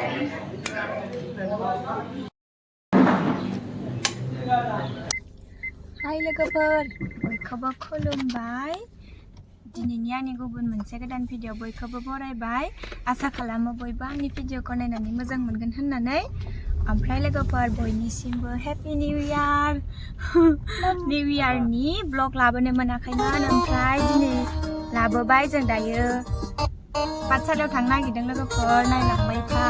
Hai लोगोफोर, बयखौबो खुलुमबाय। दिनैनि आंनि गुबुन मोनसे गोदान भिडिअ बयखौबो बरायबाय। आसा खालामो बयबो आंनि भिडिअखौ नायनानै मोजां मोनगोन होननानै। ओमफ्राय लोगोफोर बयनिसिमबो हेपि निउ इयार। निउ इयारनि ब्लग लाबोनो मोनाखैमोन, ओमफ्राय दिनै लाबोबाय। जों दायो पाठसालायाव थांनो नागिरदों लोगोफोर, नायलांबाय था।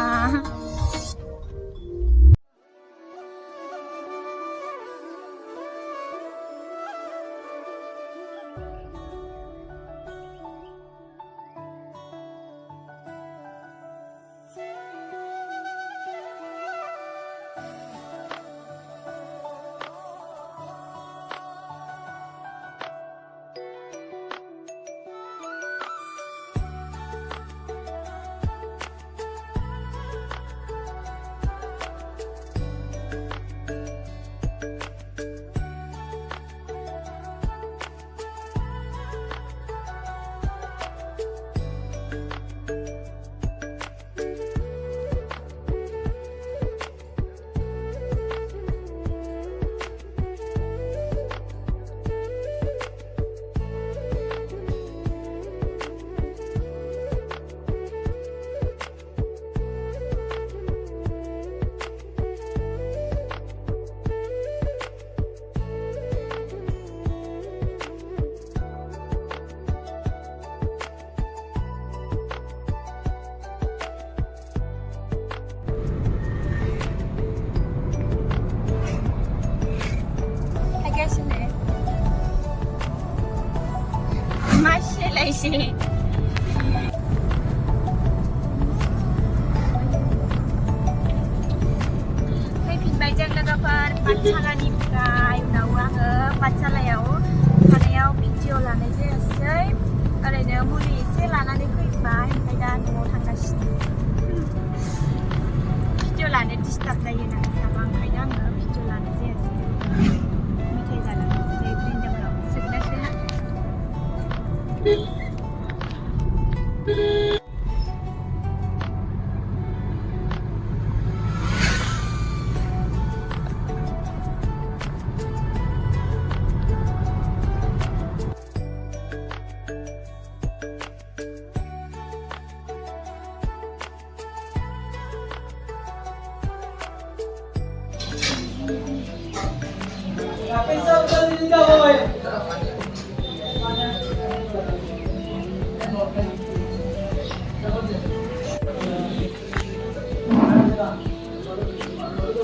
फैफिनबाय जों लोगोफोर पाठसालानिफ्राय। उनाव आङो पाठसालायाव थानायाव भिडिअ लानाय जायासै, ओरैनो मुलि एसे लानानै फैबाय। ओमफ्राय दा न'आव थांगासिनो। भिडिअ लानो डिस्टार्ब जायो नालाय थाबा, ओंखायनो आङो भिडिअ लानाय जायासै। मेथाइ जालांनोसै ब्रेन्डामाव सोगोनासै।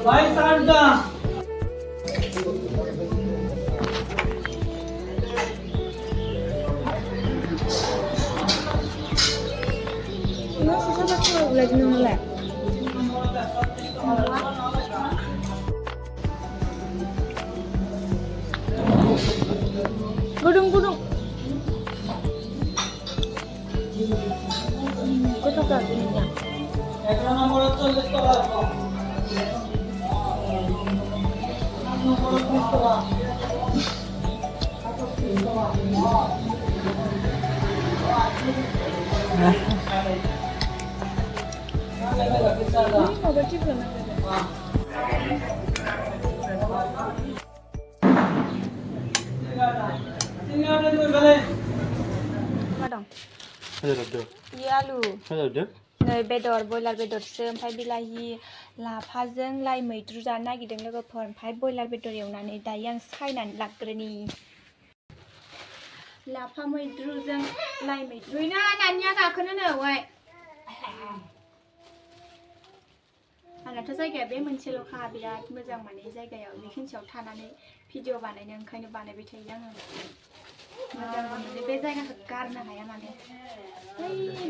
भाई साठ का गुदुं गोथावथार दिनैनिया। आलु नै बेदर, बयलार बेदरसो, ओमफ्राय बिलाहि लाफाजों लाइ मैद्रु जानो नागिरदों लोगोफोर। ओमफ्राय बयलार बेदर एवनानै दायो आं सायनानै लाग्रोनि। लाफा मैद्रुजों लाइ मैद्रु नानिया गाखोनो नो वाय। आंनाथ' जायगाया बे मोनसेल'खा, बिराद मोजां माने जायगायाव बेखिनियाव थानानै भिडिअ बानायनो, ओंखायनो बानायबाय थायो आङो। मोजां मोनो बे जायगाखौ गारनो हाया माने।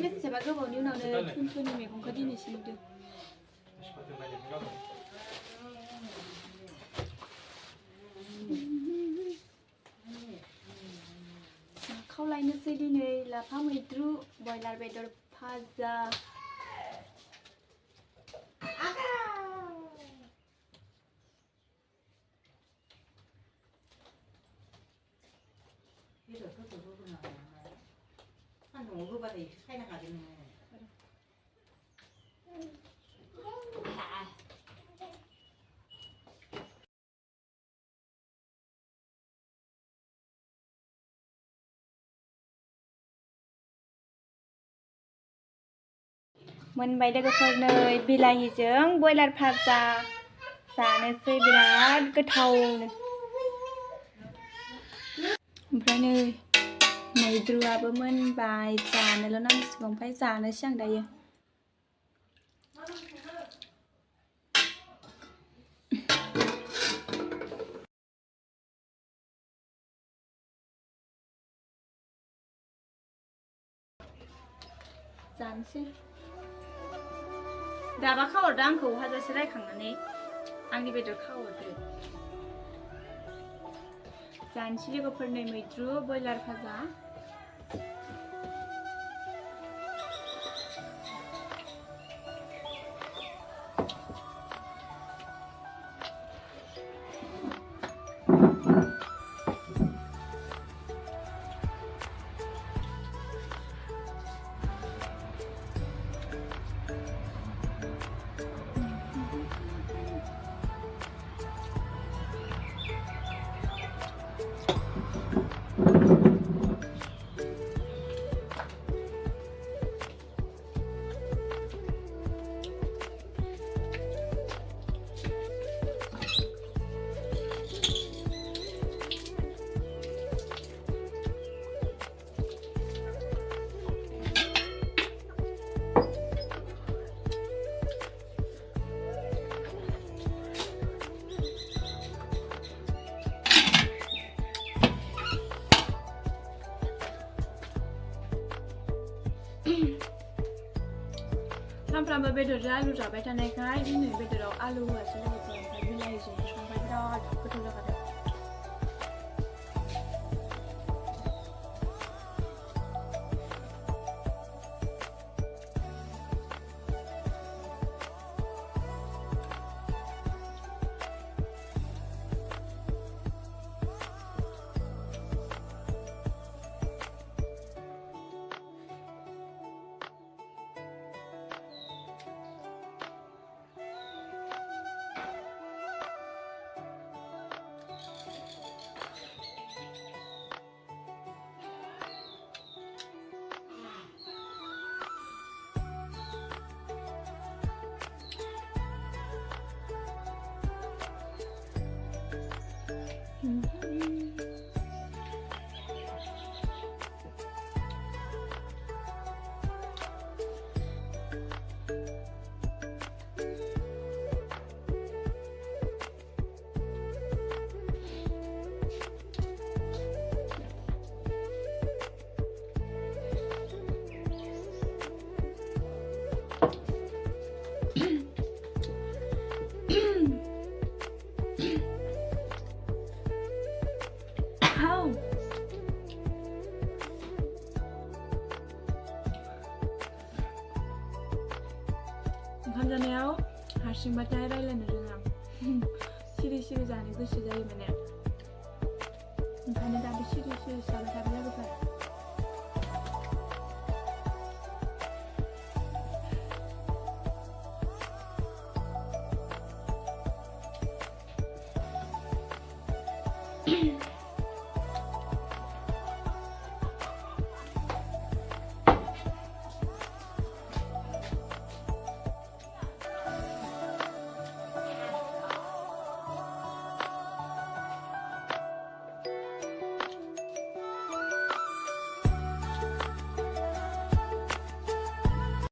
बेसेबा गोबावनि उनावनो थुनथुनि मैगंखौ दिनैसो नुदों। खावलायनोसै दिनै लाफा मैद्रु, बयलार बेदर भाजा। मोनबाय लोगोफोर नै बिलाहिजों बयलार भाजा जानोसै बिराद गोथावनो। ओमफ्राय नै मैद्रुआबो मोनबाय जानोल' नांसिगौ ओमफ्राय जानोसै आं दायो। जानोसै दाबा खावरदो आंखौ हाजासे रायखांनानै आंनि बेदर खावरदो। जानोसै लोगोफोर नै मैद्रु बयलार भाजा। सानफ्रामबो बेदरजों आलु जाबाय थानायखाय दिनै बेदराव आलु होआसै लोगोफोर ओमफ्राय बिलाहिजों संबाय बिराद गोथाव जाखादों। ओंखाम जानायाव हारसिंबाथाय रायलायनो रोङा सिरि सिरि जानो गोसो जायो माने ओंखायनो दाबो सिरि सिरि जाबाय थाबाय लोगोफोर।